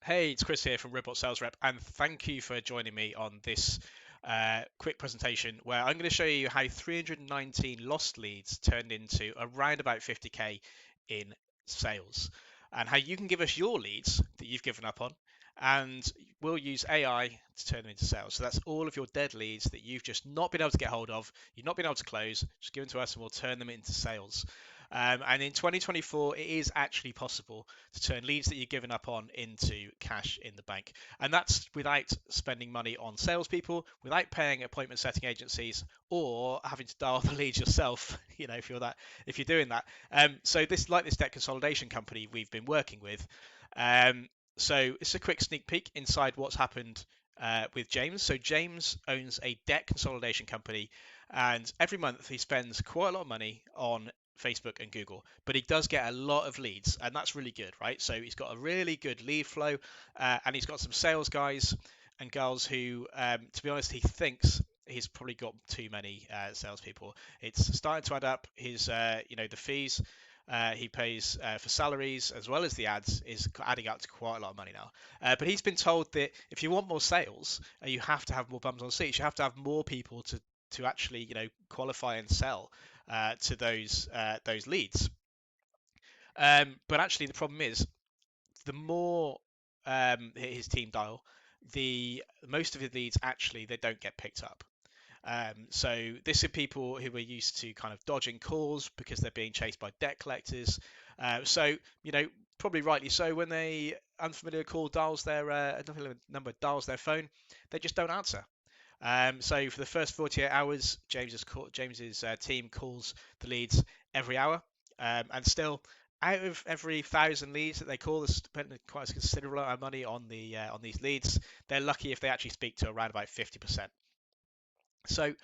Hey, it's Chris here from Robot Sales Rep, and thank you for joining me on this quick presentation where I'm going to show you how 319 lost leads turned into around about 50k in sales, and how you can give us your leads that you've given up on, and we'll use AI to turn them into sales. So that's all of your dead leads that you've just not been able to get hold of, you've not been able to close, just give them to us and we'll turn them into sales. And in 2024, it is actually possible to turn leads that you've given up on into cash in the bank. And that's without spending money on salespeople, without paying appointment setting agencies, or having to dial the leads yourself, if you're doing that. So this debt consolidation company we've been working with. So it's a quick sneak peek inside what's happened with James. So James owns a debt consolidation company, and every month he spends quite a lot of money on Facebook and Google, but he does get a lot of leads, and that's really good, right? So he's got a really good lead flow, and he's got some sales guys and girls who, to be honest, he thinks he's probably got too many salespeople. It's starting to add up. The fees he pays for salaries as well as the ads is adding up to quite a lot of money now. But he's been told that if you want more sales, you have to have more bums on seats. You have to have more people to actually qualify and sell to those leads. But actually, the problem is the more his team dial, the most of his leads actually they don't get picked up. So this are people who are used to kind of dodging calls because they're being chased by debt collectors. So probably rightly so, when they unfamiliar call dials their number dials their phone, they just don't answer. So for the first 48 hours, James's team calls the leads every hour, and still, out of every 1,000 leads that they call, they're spending quite a considerable amount of money on these leads. They're lucky if they actually speak to around about 50%. So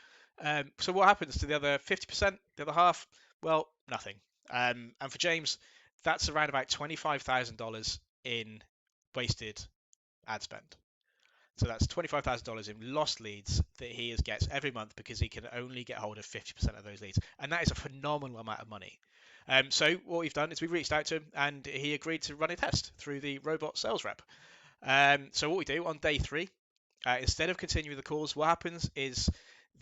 what happens to the other 50%, the other half? Well, nothing. And for James, that's around about $25,000 in wasted ad spend. So that's $25,000 in lost leads that he gets every month because he can only get hold of 50% of those leads. And that is a phenomenal amount of money. So what we've done is we've reached out to him and he agreed to run a test through the robot sales rep. So what we do on day 3, instead of continuing the calls, what happens is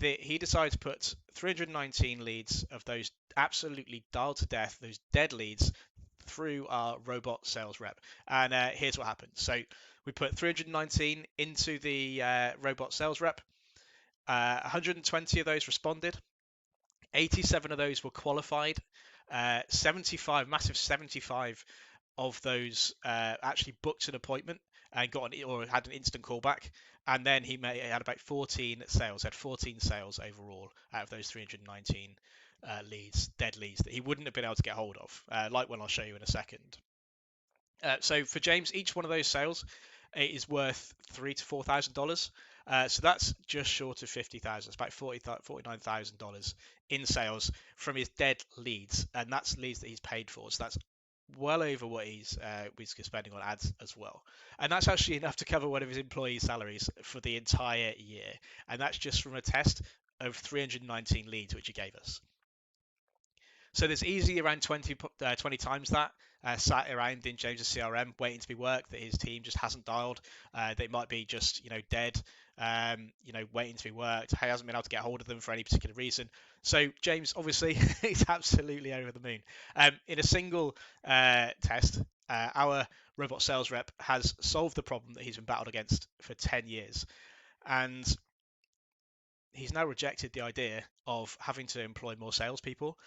that he decides to put 319 leads of those absolutely dialed to death, those dead leads, through our robot sales rep. And here's what happened. So we put 319 into the robot sales rep. 120 of those responded. 87 of those were qualified. 75 of those actually booked an appointment and had an instant callback. And then he had about 14 sales. Had 14 sales overall out of those 319 dead leads that he wouldn't have been able to get hold of, like one I'll show you in a second. So for James, each one of those sales is worth $3,000 to $4,000. So that's just short of 50,000. It's about $49,000 in sales from his dead leads, and that's leads that he's paid for. So that's well over what he's spending on ads as well. And that's actually enough to cover one of his employees' salaries for the entire year. And that's just from a test of 319 leads which he gave us. So there's easily around 20 times that sat around in James's CRM waiting to be worked that his team just hasn't dialed. They might be just dead, waiting to be worked. He hasn't been able to get hold of them for any particular reason. So James obviously is absolutely over the moon. In a single test, our robot sales rep has solved the problem that he's been battled against for 10 years. And he's now rejected the idea of having to employ more salespeople.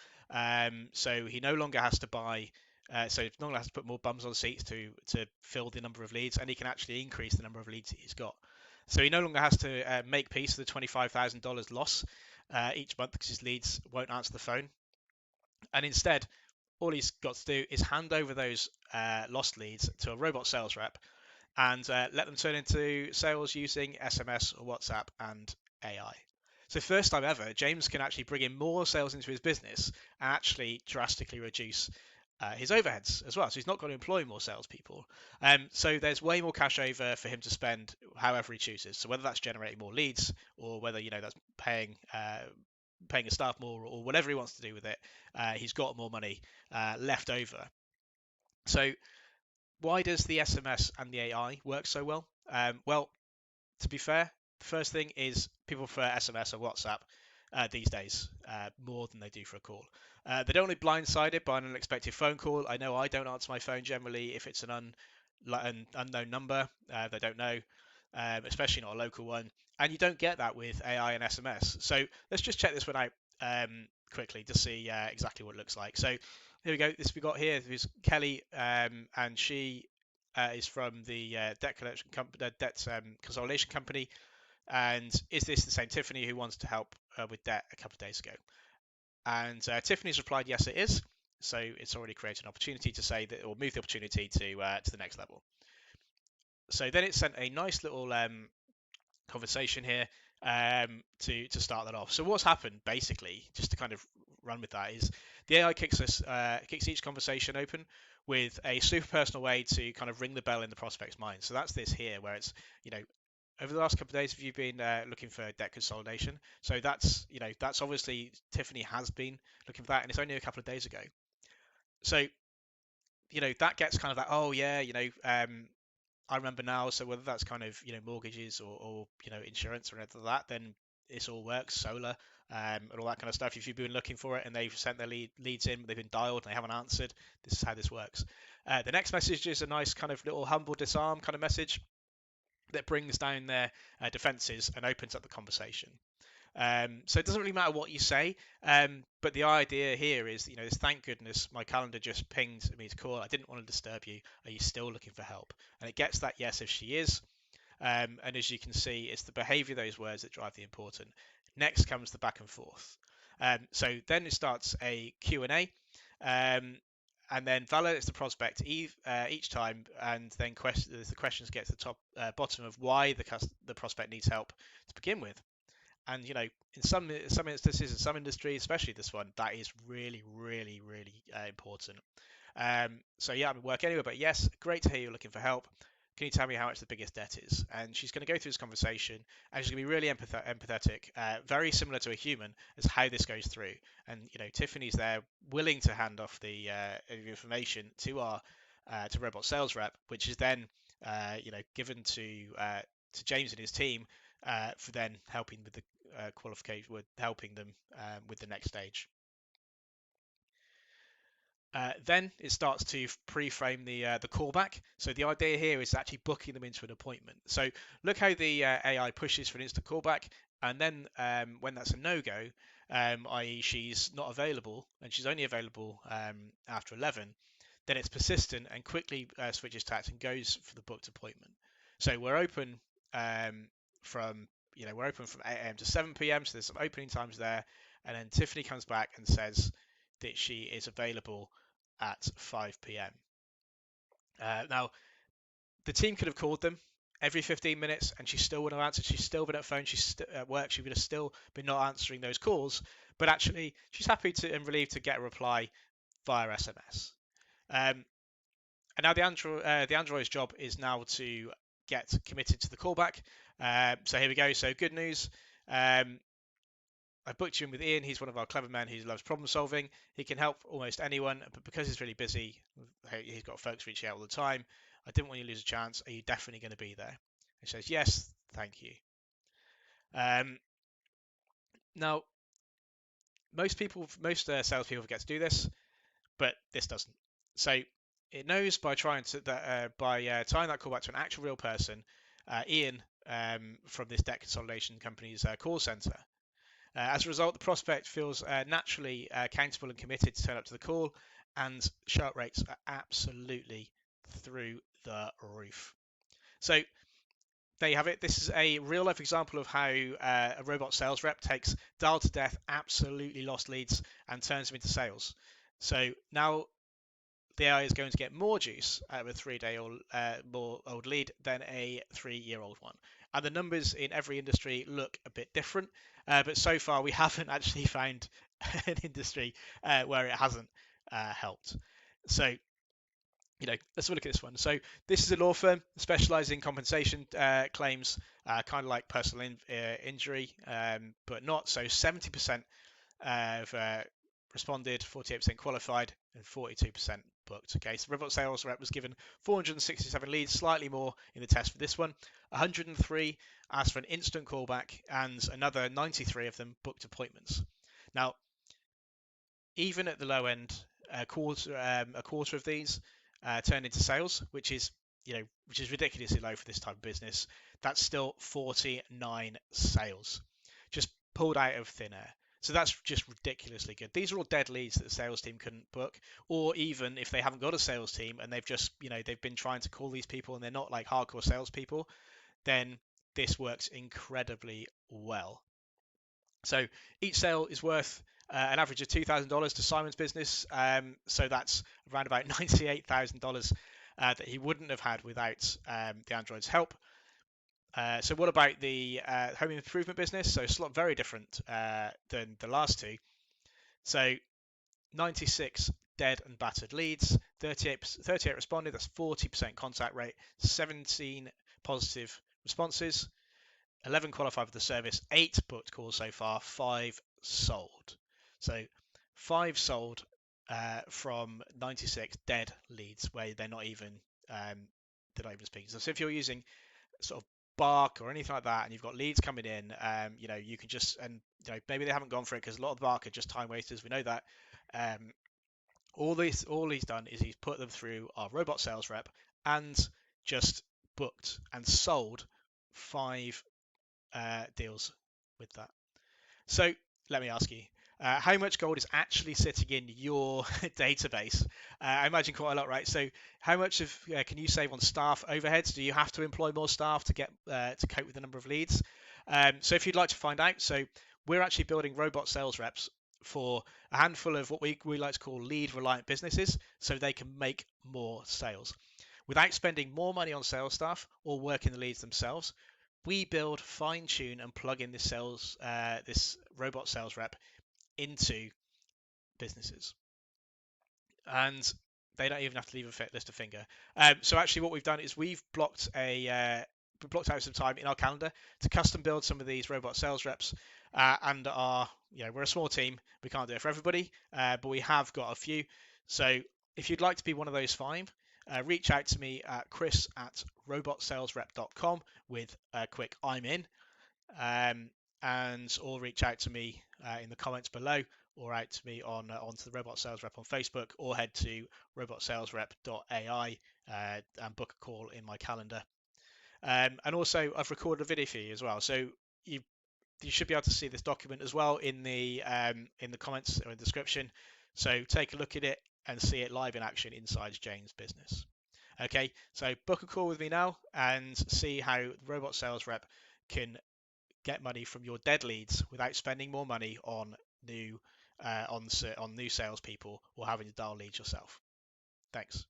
So he no longer has to no longer has to put more bums on seats to fill the number of leads, and he can actually increase the number of leads that he's got. So he no longer has to make peace with the $25,000 loss each month because his leads won't answer the phone. And instead, all he's got to do is hand over those lost leads to a robot sales rep and let them turn into sales using SMS or WhatsApp and AI. So first time ever, James can actually bring in more sales into his business and actually drastically reduce his overheads as well. So he's not got to employ more salespeople. So there's way more cash over for him to spend however he chooses. So whether that's generating more leads or whether that's paying his staff more or whatever he wants to do with it, he's got more money left over. So why does the SMS and the AI work so well? Well, to be fair, the first thing is people prefer SMS or WhatsApp these days more than they do for a call. They don't want to be blindsided by an unexpected phone call. I know I don't answer my phone generally if it's an unknown number they don't know, especially not a local one. And you don't get that with AI and SMS. So let's just check this one out quickly to see exactly what it looks like. So here we go. This we got here is Kelly, and she is from the debt collection company, debt consolidation company. And is this the same Tiffany who wants to help with debt a couple of days ago? And Tiffany's replied, yes, it is. So it's already created an opportunity to say that, or move the opportunity to the next level. So then it sent a nice little conversation here to start that off. So what's happened basically, just to kind of run with that, is the AI kicks each conversation open with a super personal way to kind of ring the bell in the prospect's mind. So that's this here, where it's, over the last couple of days, have you been looking for debt consolidation? So that's obviously Tiffany has been looking for that, and it's only a couple of days ago. So that gets kind of like, oh yeah, I remember now. So whether that's kind of mortgages or insurance or anything like that, then this all works. Solar and all that kind of stuff. If you've been looking for it and they've sent their leads in, but they've been dialed and they haven't answered, this is how this works. The next message is a nice kind of little humble disarm kind of message that brings down their defenses and opens up the conversation. So it doesn't really matter what you say, but the idea here is, this, thank goodness my calendar just pinged me to call. I didn't want to disturb you. Are you still looking for help? And it gets that yes if she is. And as you can see, it's the behavior of those words that drive the important. Next comes the back and forth. So then it starts a Q&A. And then validates the prospect each time, and then the questions get to the bottom of why the prospect needs help to begin with. And in some instances, in some industries, especially this one, that is really, really, really important. So yeah, I mean, work anywhere, but yes, great to hear you're looking for help. Can you tell me how much the biggest debt is? And she's going to go through this conversation, and she's going to be really empathetic, very similar to a human, as how this goes through. And Tiffany's there, willing to hand off the information to our to Robot Sales Rep, which is then given to James and his team for then helping with the qualification, with helping them with the next stage. Then it starts to pre-frame the callback. So the idea here is actually booking them into an appointment. So look how the AI pushes for an instant callback, and then when that's a no-go, i.e. she's not available and she's only available after 11, then it's persistent and quickly switches tact and goes for the booked appointment. So we're open from 8 a.m. to 7 p.m. So there's some opening times there, and then Tiffany comes back and says that she is available at 5 p.m. Now, the team could have called them every 15 minutes and she still wouldn't have answered. She's still been at phone. She's at work. She would have still been not answering those calls. But actually, she's happy to and relieved to get a reply via SMS. And now the Android's job is now to get committed to the callback. So here we go. So good news. I booked you in with Ian. He's one of our clever men who loves problem solving. He can help almost anyone, but because he's really busy, he's got folks reaching out all the time. I didn't want you to lose a chance. Are you definitely going to be there? He says, yes, thank you. Now, most salespeople forget to do this, but this doesn't. So it knows by tying that call back to an actual real person, Ian from this debt consolidation company's call center. As a result, the prospect feels naturally accountable and committed to turn up to the call, and show up rates are absolutely through the roof. So there you have it. This is a real life example of how a robot sales rep takes dial to death, absolutely lost leads and turns them into sales. So now the AI is going to get more juice out of a 3-day-old more old lead than a 3-year-old one. And the numbers in every industry look a bit different, but so far we haven't actually found an industry where it hasn't helped. So, let's have a look at this one. So this is a law firm specializing in compensation claims, kind of like personal injury, but not. So 70% of responded, 48% qualified, and 42% booked. Okay, so Robot Sales Rep was given 467 leads, slightly more in the test for this one. 103 asked for an instant callback, and another 93 of them booked appointments. Now, even at the low end, a quarter of these turned into sales, which is ridiculously low for this type of business. That's still 49 sales, just pulled out of thin air. So that's just ridiculously good. These are all dead leads that the sales team couldn't book, or even if they haven't got a sales team and they've just, they've been trying to call these people and they're not like hardcore salespeople, then this works incredibly well. So each sale is worth an average of $2,000 to Simon's business. So that's around about $98,000 that he wouldn't have had without the Android's help. So what about the home improvement business? So it's very different than the last two. So 96 dead and battered leads, 38 responded, that's 40% contact rate, 17 positive responses, 11 qualified for the service, 8 booked calls so far, 5 sold. So 5 sold from 96 dead leads where they're not even speaking. So if you're using sort of Bark or anything like that, and you've got leads coming in, you can just, and maybe they haven't gone for it because a lot of Bark are just time wasters. We know that. All he's done is he's put them through our robot sales rep and just booked and sold 5 deals with that. So let me ask you, how much gold is actually sitting in your database? I imagine quite a lot, right? So how much can you save on staff overheads? Do you have to employ more staff to get to cope with the number of leads? So if you'd like to find out, so we're actually building robot sales reps for a handful of what we like to call lead reliant businesses so they can make more sales. Without spending more money on sales staff or working the leads themselves, we build, fine tune, and plug in this robot sales rep into businesses, and they don't even have to lift a finger. So actually, what we've done is we've blocked out some time in our calendar to custom build some of these robot sales reps, and we're a small team. We can't do it for everybody, but we have got a few. So if you'd like to be one of those 5, reach out to me at chris@robotsalesrep.com with a quick I'm in, or reach out to me in the comments below, or out to me onto the Robot Sales Rep on Facebook, or head to robotsalesrep.ai and book a call in my calendar. And also, I've recorded a video for you as well, so you should be able to see this document as well in the comments or in the description. So take a look at it and see it live in action inside Jane's business. Okay, so book a call with me now and see how the Robot Sales Rep can get money from your dead leads without spending more money on new salespeople or having to dial leads yourself. Thanks.